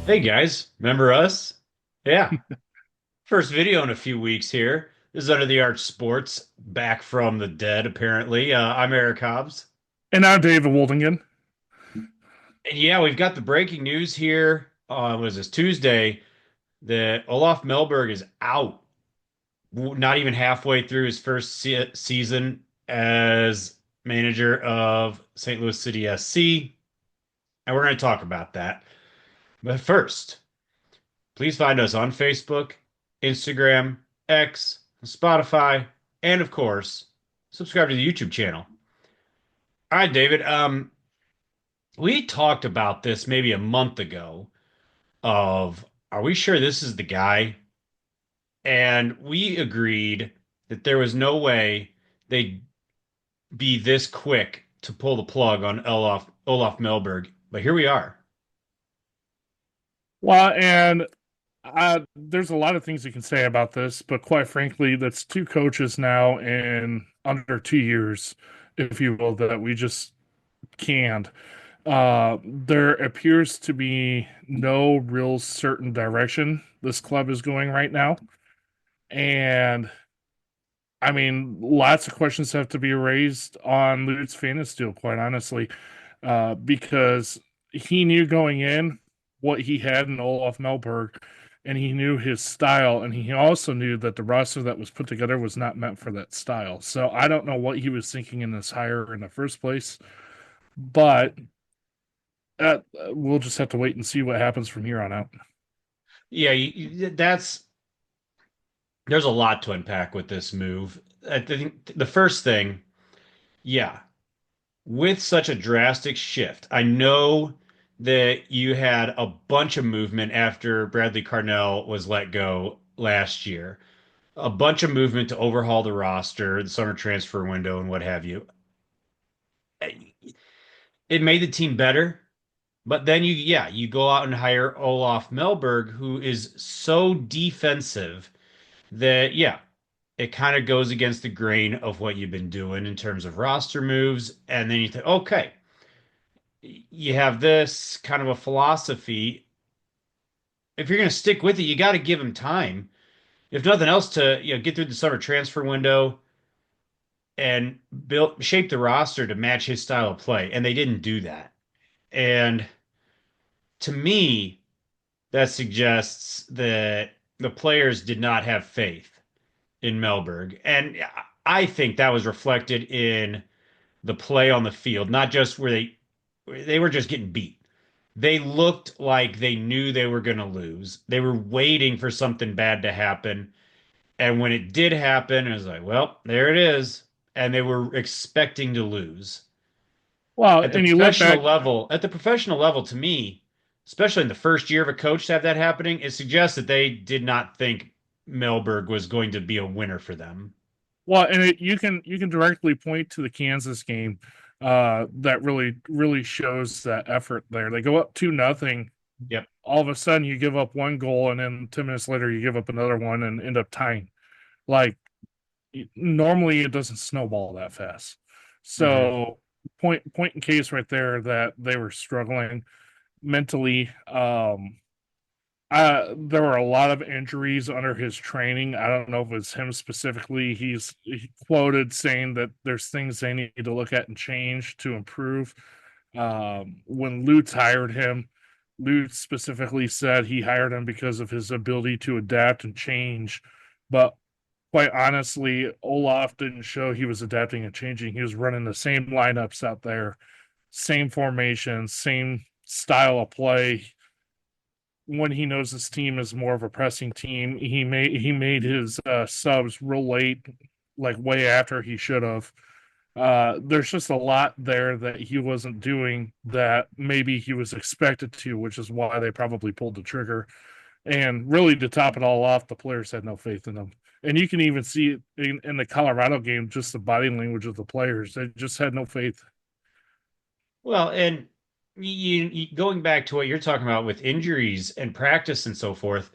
Hey guys, remember us? Yeah, first video in a few weeks here. This is Under the Arch Sports, back from the dead, apparently. I'm Eric Hobbs. And now David Woldingen. And yeah, we've got the breaking news here. What is this, Tuesday, that Olaf Mellberg is out, not even halfway through his first season as manager of St. Louis City SC. And we're going to talk about that. But first, please find us on Facebook, Instagram, X, Spotify, and of course, subscribe to the YouTube channel. All right, David. We talked about this maybe a month ago of are we sure this is the guy? And we agreed that there was no way they'd be this quick to pull the plug on Olaf Melberg. But here we are. Well, and there's a lot of things you can say about this, but quite frankly, that's two coaches now in under 2 years, if you will, that we just canned. There appears to be no real certain direction this club is going right now. And I mean, lots of questions have to be raised on Lutz Pfannenstiel, quite honestly, because he knew going in what he had in Olaf Melberg, and he knew his style, and he also knew that the roster that was put together was not meant for that style. So I don't know what he was thinking in this hire in the first place, but we'll just have to wait and see what happens from here on out. Yeah, that's there's a lot to unpack with this move. I think the first thing, yeah, with such a drastic shift, I know that you had a bunch of movement after Bradley Carnell was let go last year, a bunch of movement to overhaul the roster, the summer transfer window, and what have you. It made the team better, but then you go out and hire Olaf Melberg, who is so defensive that, yeah, it kind of goes against the grain of what you've been doing in terms of roster moves. And then you think, okay, you have this kind of a philosophy. If you're going to stick with it, you got to give him time. If nothing else, to get through the summer transfer window and build shape the roster to match his style of play. And they didn't do that. And to me, that suggests that the players did not have faith in Mellberg. And I think that was reflected in the play on the field, not just where they were just getting beat. They looked like they knew they were going to lose. They were waiting for something bad to happen. And when it did happen, it was like, well, there it is. And they were expecting to lose. Well, and you look back. At the professional level, to me, especially in the first year of a coach to have that happening, it suggests that they did not think Mellberg was going to be a winner for them. Well, and you can directly point to the Kansas game that really shows that effort there. They go up 2-0. Yep. All of a sudden, you give up one goal, and then 10 minutes later, you give up another one and end up tying. Like normally, it doesn't snowball that fast. Hmm. So point in case right there that they were struggling mentally. There were a lot of injuries under his training. I don't know if it's him specifically. He quoted saying that there's things they need to look at and change to improve. When Lutz hired him, Lutz specifically said he hired him because of his ability to adapt and change. But quite honestly, Olaf didn't show he was adapting and changing. He was running the same lineups out there, same formation, same style of play. When he knows his team is more of a pressing team, he made his subs real late, like way after he should have. There's just a lot there that he wasn't doing that maybe he was expected to, which is why they probably pulled the trigger. And really, to top it all off, the players had no faith in him. And you can even see it in the Colorado game, just the body language of the players. They just had no faith. Well, and going back to what you're talking about with injuries and practice and so forth,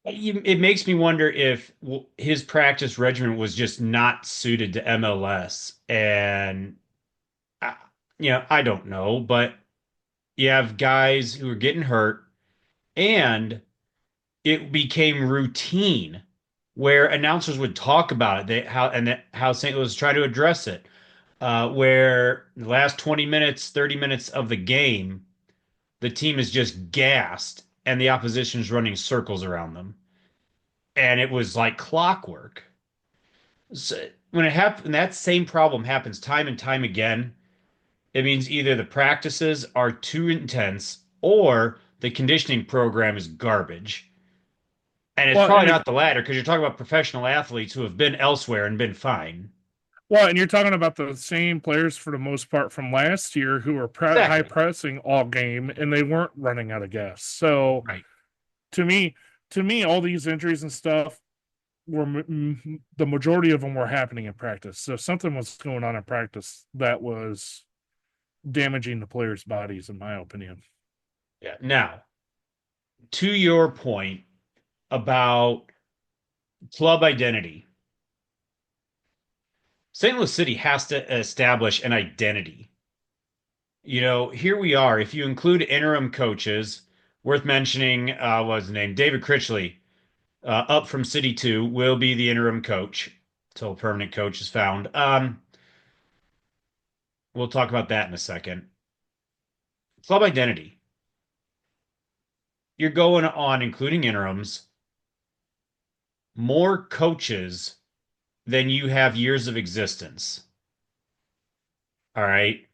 it makes me wonder if his practice regimen was just not suited to MLS. And, I, I don't know, but You have guys who are getting hurt, and it became routine where announcers would talk about it, how St. Louis tried to address it, where the last 20 minutes, 30 minutes of the game, the team is just gassed and the opposition is running circles around them. And it was like clockwork. So when it happens, that same problem happens time and time again. It means either the practices are too intense or the conditioning program is garbage. And it's Well, probably and if not the latter because you're talking about professional athletes who have been elsewhere and been fine. well, and you're talking about the same players for the most part from last year who were high Exactly. pressing all game and they weren't running out of gas. So Right. to me, all these injuries and stuff were the majority of them were happening in practice. So something was going on in practice that was damaging the players' bodies, in my opinion. Yeah. Now, to your point about club identity, St. Louis City has to establish an identity. Here we are. If you include interim coaches, worth mentioning, was his name? David Critchley, up from City 2, will be the interim coach until a permanent coach is found. We'll talk about that in a second. Club identity. You're going on, including interims, more coaches than you have years of existence. All right.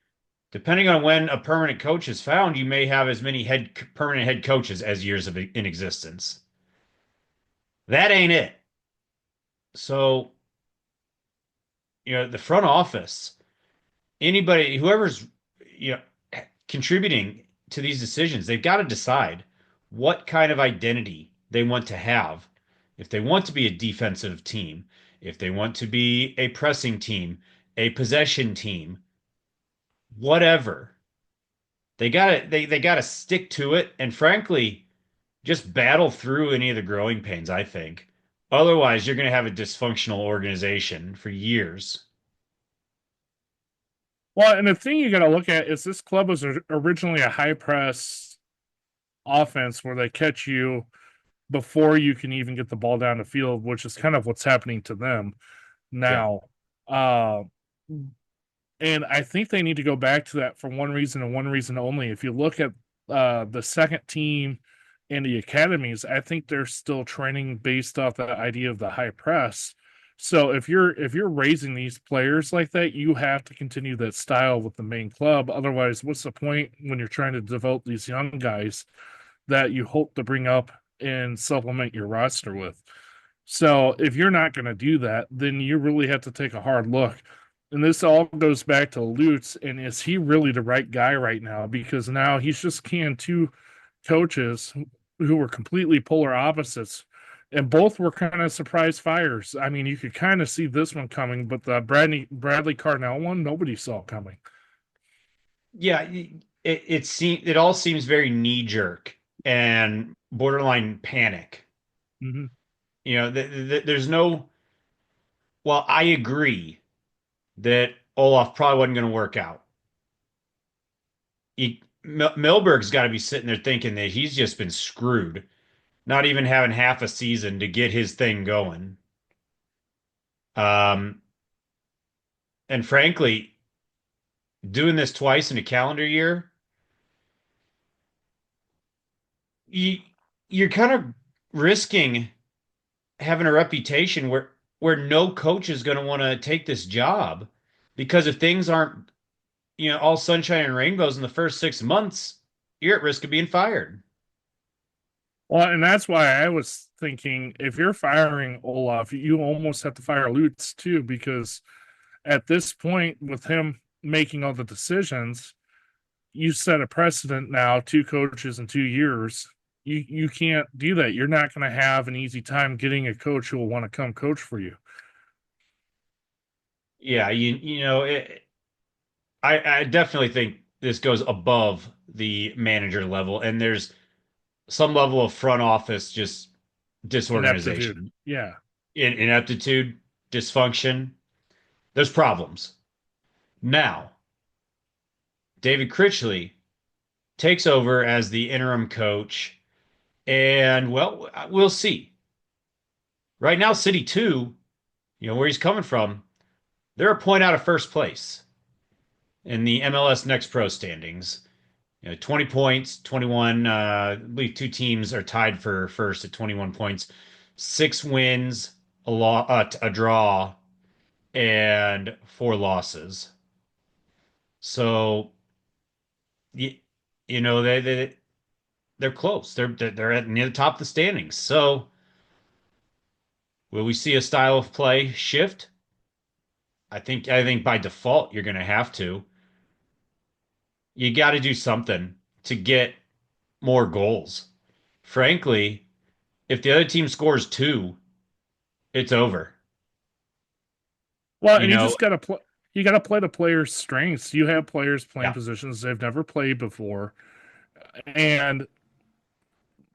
Depending on when a permanent coach is found, you may have as many permanent head coaches as years in existence. That ain't it. So, the front office, anybody, whoever's, you know, contributing to these decisions, they've got to decide what kind of identity they want to have. If they want to be a defensive team, if they want to be a pressing team, a possession team, whatever. They gotta stick to it and frankly just battle through any of the growing pains, I think. Otherwise, you're gonna have a dysfunctional organization for years. Well, and the thing you got to look at is this club was originally a high press offense where they catch you before you can even get the ball down the field, which is kind of what's happening to them Yeah. now. Uh, and I think they need to go back to that for one reason and one reason only. If you look at the second team and the academies, I think they're still training based off the idea of the high press. So if you're raising these players like that, you have to continue that style with the main club. Otherwise, what's the point when you're trying to develop these young guys that you hope to bring up and supplement your roster with? So if you're not going to do that, then you really have to take a hard look. And this all goes back to Lutz. And is he really the right guy right now? Because now he's just canned two coaches who were completely polar opposites. And both were kind of surprise fires. I mean, you could kind of see this one coming, but the Bradley Cardinal one, nobody saw coming. Yeah, it all seems very knee jerk and borderline panic. Mm-hmm. There's no. Well, I agree that Olaf probably wasn't going to work out. Mellberg's got to be sitting there thinking that he's just been screwed, not even having half a season to get his thing going. Um, and frankly, doing this twice in a calendar year, you you're kind of risking having a reputation where no coach is going to want to take this job because if things aren't, all sunshine and rainbows in the first 6 months, you're at risk of being fired. Well, and that's why I was thinking if you're firing Olaf, you almost have to fire Lutz too, because at this point, with him making all the decisions, you set a precedent now, two coaches in 2 years. You can't do that. You're not going to have an easy time getting a coach who will want to come coach for you. Yeah, I definitely think this goes above the manager level, and there's some level of front office just Ineptitude. disorganization, Yeah. ineptitude, dysfunction. There's problems. Now, David Critchley takes over as the interim coach. And well, we'll see. Right now, City 2, where he's coming from, they're a point out of first place in the MLS Next Pro standings. 20 points, 21. I believe two teams are tied for first at 21 points, 6 wins, a draw, and 4 losses. So, you, you know, they're close. They're at near the top of the standings. So, will we see a style of play shift? I think by default you're going to have to. You got to do something to get more goals. Frankly, if the other team scores two, it's over. Well, You and you know, just gotta play. You gotta play the players' strengths. You have players playing yeah. positions they've never played before, and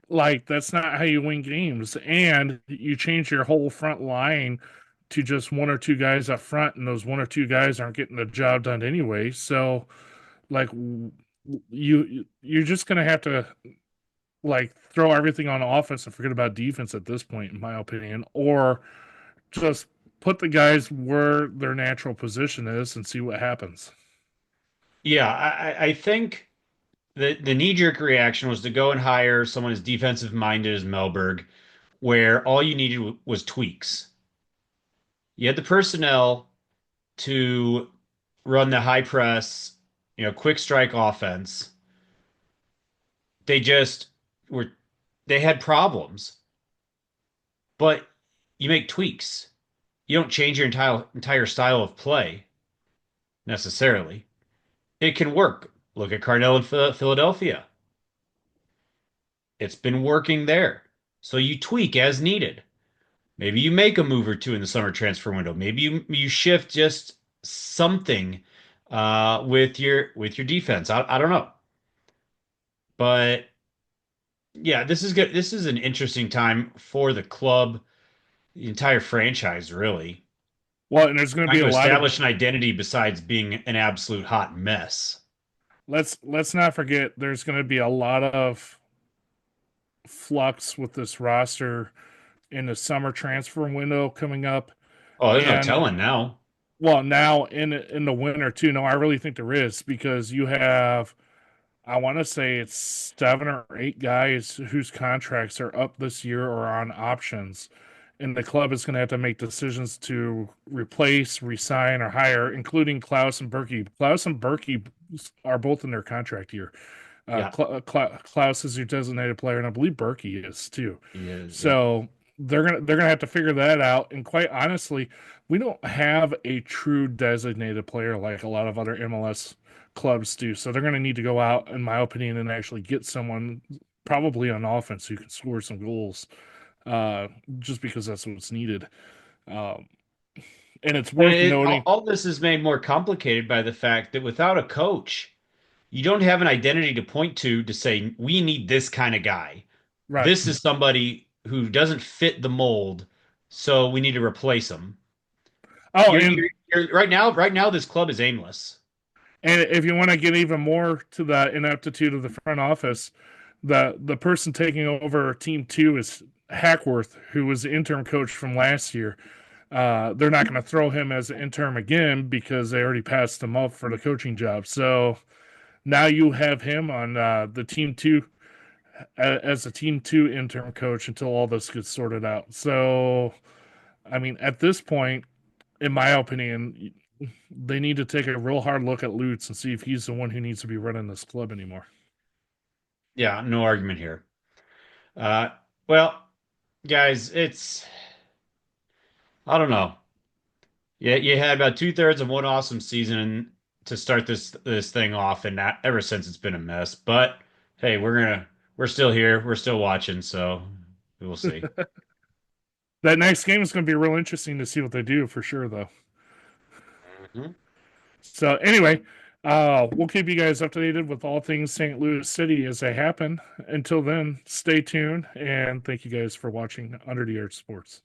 like that's not how you win games. And you change your whole front line to just one or two guys up front, and those one or two guys aren't getting the job done anyway. So, like, you're just gonna have to like throw everything on offense and forget about defense at this point, in my opinion, or just put the guys where their natural position is and see what happens. Yeah, I think the knee-jerk reaction was to go and hire someone as defensive minded as Mellberg, where all you needed was tweaks. You had the personnel to run the high press, quick strike offense. They just were they had problems, but you make tweaks. You don't change your entire style of play necessarily. It can work. Look at Cardell in Philadelphia. It's been working there. So you tweak as needed. Maybe you make a move or two in the summer transfer window. Maybe you shift just something with your defense. I don't know. But yeah, this is good. This is an interesting time for the club, the entire franchise, really. Well, and there's going to Trying be to a lot of establish an identity besides being an absolute hot mess. let's not forget there's going to be a lot of flux with this roster in the summer transfer window coming up, Oh, there's no and telling now. well, now in the winter too. No, I really think there is because you have I want to say it's 7 or 8 guys whose contracts are up this year or on options. And the club is going to have to make decisions to replace, resign, or hire, including Klaus and Berkey. Klaus and Berkey are both in their contract year. Yeah, Klaus is your designated player, and I believe Berkey is too. he is. Yep. So they're gonna have to figure that out. And quite honestly, we don't have a true designated player like a lot of other MLS clubs do. So they're gonna need to go out, in my opinion, and actually get someone probably on offense who can score some goals. Just because that's what's needed. Um, and it's And worth all, noting, all this is made more complicated by the fact that without a coach, you don't have an identity to point to say, we need this kind of guy. right? This is somebody who doesn't fit the mold, so we need to replace him. Oh, You're right now, this club is aimless. and if you want to get even more to the ineptitude of the front office, the person taking over team two is Hackworth, who was the interim coach from last year. They're not going to throw him as an interim again because they already passed him up for the coaching job. So now you have him on the team two as a team two interim coach until all this gets sorted out. So, I mean, at this point, in my opinion, they need to take a real hard look at Lutz and see if he's the one who needs to be running this club anymore. Yeah, no argument here. Uh, well, guys, I don't know. Yeah, you had about 2/3 of one awesome season to start this thing off, and ever since it's been a mess. But hey, we're still here, we're still watching, so we'll see. That next game is going to be real interesting to see what they do for sure, though. Mhm. So, anyway, we'll keep you guys updated with all things St. Louis City as they happen. Until then, stay tuned and thank you guys for watching Under the Earth Sports.